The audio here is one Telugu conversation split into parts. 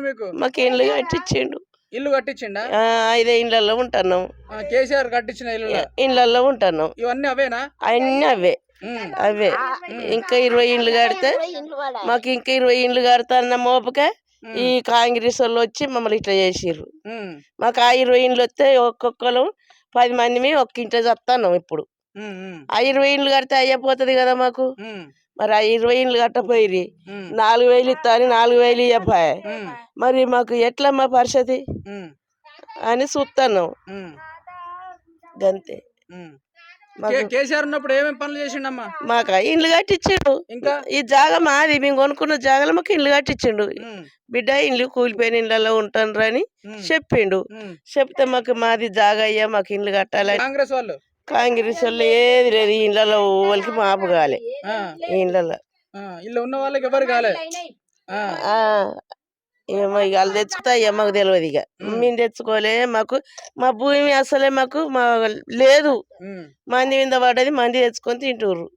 మీకు మాకు ఇల్లు కట్టించిండు. ఇల్లు కట్టించిండా? 5 ఇళ్ళల్లో ఉంటున్నాం. కేసీఆర్ కట్టించిన ఇళ్ళల్లో ఉంటున్నాం. ఇవన్నీ అవేనా? అన్ని అవే. ఇంకా 20 ఇండ్లు కడితే మాకు ఇంకా 20 ఇండ్లు కడతాన్న మోపక ఈ కాంగ్రెస్ వాళ్ళు వచ్చి మమ్మల్ని ఇట్లా చేసిర్రు. మాకు ఆ 20 ఇండ్లు వస్తే ఒక్కొక్కరు 10 మంది ఒక్క ఇంట్లో చస్తాను. ఇప్పుడు ఆ 20 ఇండ్లు కడితే అయ్యపోతుంది కదా మాకు. మరి ఆ 20 ఇండ్లు కట్టపోయి 4,000 ఇస్తా అని 4,000 ఇవ్వపాయ. మరి మాకు ఎట్లా మా పరిస్థితి అని చూస్తాను. గంతే. కేసీఆర్ ఉన్నప్పుడు ఏమేమి పనులు చేసిండమ్మా? మాకు ఇండ్లు కట్టించిండు. ఇంకా ఈ జాగా మాది, మేము కొనుక్కున్న జాగాలో మాకు ఇండ్లు కట్టించిండు. బిడ్డ ఇండ్లు కూలిపోయిన ఇళ్లలో ఉంటాను అని చెప్పిండు. చెప్తే మాది జాగా అయ్యా, మాకు ఇండ్లు కట్టాలి. కాంగ్రెస్ వాళ్ళు ఏది లేదు. ఈ ఇళ్లలో వాళ్ళకి మాపు కాలే. ఇళ్లలో ఇల్లు ఉన్న వాళ్ళకి ఎవరు కాలే. ఏమో ఇక వాళ్ళు తెచ్చుతాయ్యా, మాకు తెలియదు. ఇక మేము తెచ్చుకోలే. మాకు మా భూమి అసలే మాకు లేదు. మంది మీద పడ్డది, మంది తెచ్చుకొని తింటుర్రు.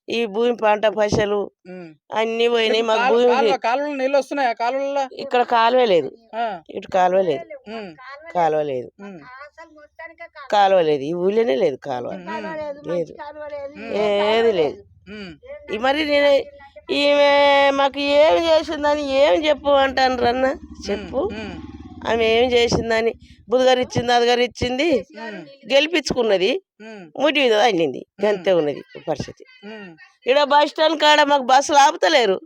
ఈ భూమి పంట పైసలు అన్ని పోయినాయి. మాకు భూమి నీళ్ళు వస్తున్నాయా? కాలువల్లో ఇక్కడ కాలువ లేదు. ఇటు కాలువ లేదు. కాలువ లేదు. కాలువ లేదు. ఈ ఊళ్ళోనే లేదు. కాలువ లేదు. ఏది లేదు. మరి నేను ఈమె మాకు ఏమి చేసిందని ఏమి చెప్పు అంటాను రన్న. చెప్పు. ఆమె ఏమి చేసిందని బుధగారు ఇచ్చింది, అదిగారు ఇచ్చింది, గెలిపించుకున్నది, ముడి మీద అల్లింది. అంతే ఉన్నది పరిస్థితి. ఇక్కడ బస్ స్టాండ్ కాడ మాకు బస్సులు ఆపుతలేరు.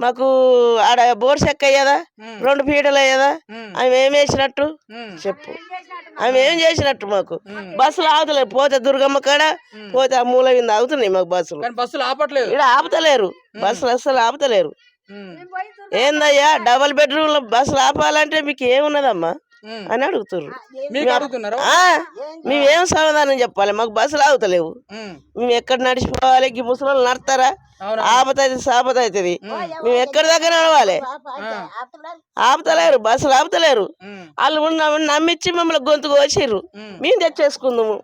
మాకు ఆడ బోర్డు చెక్క అయ్యేదా, 2 ఫీటలు అయ్యేదా? ఆమె ఏం వేసినట్టు చెప్పు. ఆమె ఏం చేసినట్టు మాకు బస్సులు ఆపుతలేరు. పోతే దుర్గమ్మ కాడ పోతే ఆ మూల మీద ఆగుతున్నాయి మాకు బస్సులు ఆపట్లేదు. ఇక్కడ ఆపుతలేరు. బస్సులు అస్సలు ఆపుతలేరు. ఏందయ్యా, డబల్ బెడ్రూమ్ లో బస్సులు ఆపాలంటే మీకు ఏమున్నదమ్మా అని అడుగుతుర్రు. మేమేం సమాధానం చెప్పాలి? మాకు బస్సులు ఆగుతలేవు. మేము ఎక్కడ నడిచిపోవాలి? ఈ ముసలి నడతారా? ఆపతది సాపత అవుతుంది. మేము ఎక్కడి దగ్గర నడవాలి? ఆపుతలేరు. బస్సులు ఆపుతలేరు. వాళ్ళు నమ్మించి మమ్మల్ని గొంతు కోసిర్రు. మేము తెచ్చేసుకుందాము.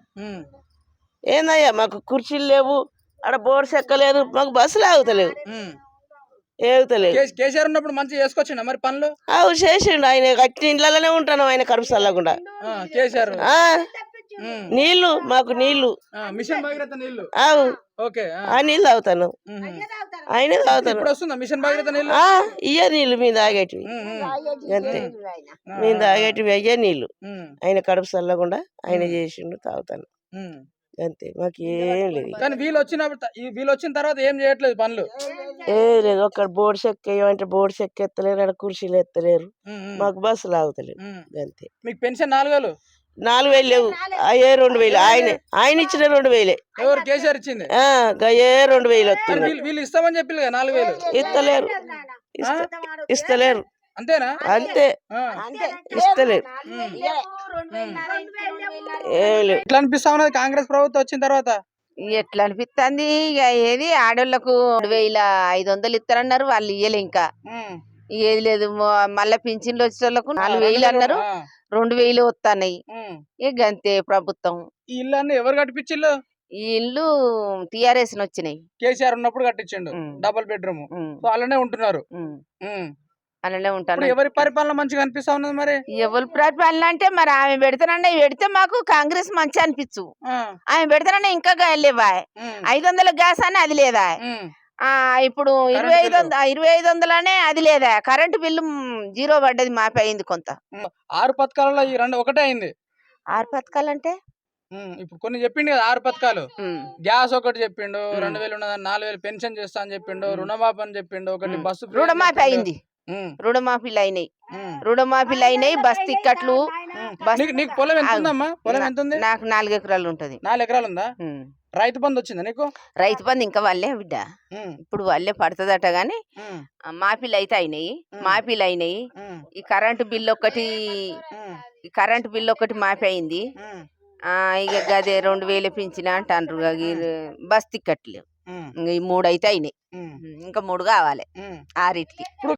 ఏందయ్యా, మాకు కుర్చీలు లేవు, ఆడ బోర్డు చెక్కలేదు, మాకు బస్సులు ఆగుతలేవు. కేసీఆర్ ఉన్నప్పుడు మంచిగా చేసుకొచ్చిండ మరి పనులు? చేసిండు. ఆయన కట్టిన ఇంట్లలోనే ఉంటాను. ఆయన కరుపు చల్లకుండా. కేసీఆర్ నీళ్లు మాకు నీళ్లు మిషన్ భగీరథ నీళ్లు ఆ నీళ్ళు తాగుతాను. ఆయన తాగుతాను. మిషన్ భగీరథ నీళ్లు ఇయ్య నీళ్లు మేము తాగేటివి. అంతే, మేము తాగేటివి అయ్యే నీళ్లు. ఆయన కడుపు చల్లకుండా ఆయన చేసిండు, తాగుతాను. అంతే, మాకు ఏం లేదు. కానీ వీళ్ళు వచ్చిన తర్వాత ఏం చేయట్లేదు పనులు. లేదు. ఒక్కడ బోర్డు చెక్క ఏమంటే బోర్డు చెక్క ఎత్తలేరు, అక్కడ కుర్చీలు ఎత్తలేరు, మాకు బస్సులు ఆగుతలేరు. అంతే. మీకు పెన్షన్ 4,000? 4,000 లేవు. అయ్యే 2,000. ఆయన ఇచ్చిన 2,000. ఎవరు? కేసీఆర్ ఇచ్చింది. గయే 2,000 వస్తుంది. వీళ్ళు ఇస్తామని చెప్పి 4,000 ఇస్తలేరు. ఇస్తలేరు. అంతేనా? అంతే, ఇస్తలేరు. ఎట్లా అనిపిస్తా ఉన్నది కాంగ్రెస్ ప్రభుత్వం వచ్చిన తర్వాత? ఎట్లా అనిపిస్తుంది? ఇక ఏది ఆడోళ్లకు 3,500 ఇస్తారన్నారు, వాళ్ళు ఇయ్యలే. ఇంకా ఏది లేదు. మళ్ళా పింఛన్లు వచ్చే వాళ్ళకు 4,000 అన్నారు, 2,000 వస్తున్నాయి. ఇక అంతే ప్రభుత్వం. ఈ ఇల్లు అన్ని ఎవరు కట్టించిల్లు? ఈ ఇల్లు టీఆర్ఎస్ వచ్చినాయి. కేసీఆర్ ఉన్నప్పుడు కట్టించిండు డబుల్ బెడ్రూమ్. సో అలానే ఉంటున్నారు. అలానే ఉంటాను. ఎవరి పరిపాలన మంచిగా అనిపిస్తా ఉన్నది మరి? ఎవరి పరిపాలన అంటే మరి ఆమె పెడతానండి, పెడితే మాకు కాంగ్రెస్ మంచి అనిపించు. ఆమె పెడతానంటే ఇంకా లేవా? 500 గ్యాస్ అని అది లేదా? ఇప్పుడు 2,500 అది లేదా? కరెంటు బిల్లు 0 పడ్డది, మాపి అయింది కొంత. 6 పథకాలలో ఈ 2 ఒకటే అయింది. 6 పథకాలు అంటే ఇప్పుడు కొన్ని చెప్పిండు కదా. 6 పథకాలు. గ్యాస్ ఒకటి చెప్పిండు, 2,000 ఉన్నదని, 4,000 పెన్షన్ చేస్తా అని చెప్పిండు, రుణమాఫీ అని చెప్పిండు, ఒకటి బస్సు రుణమాఫీ అయింది. రుణమాఫీలు అయినాయి. బస్ టిక్కెట్లు. నీకు పొలం ఎంత ఉందమ్మా? పొలం ఎంత ఉంది? నాకు 4 ఎకరాలు ఉంటది. 4 ఎకరాలు ఉందా? రైతు బంధు వచ్చిందా నీకు? రైతు బంధు ఇంకా వాళ్ళే బిడ్డ, ఇప్పుడు వాళ్ళే పడుతుందట. గాని మాఫీలు అయితే అయినాయి. ఈ కరెంటు బిల్లు ఒకటి మాఫీ అయింది. ఇక గదే 2,000 పింఛన్ అంటారు. బస్ టిక్కెట్లు ఈ 3 అయితే అయినాయి. ఇంకా 3 కావాలి. 6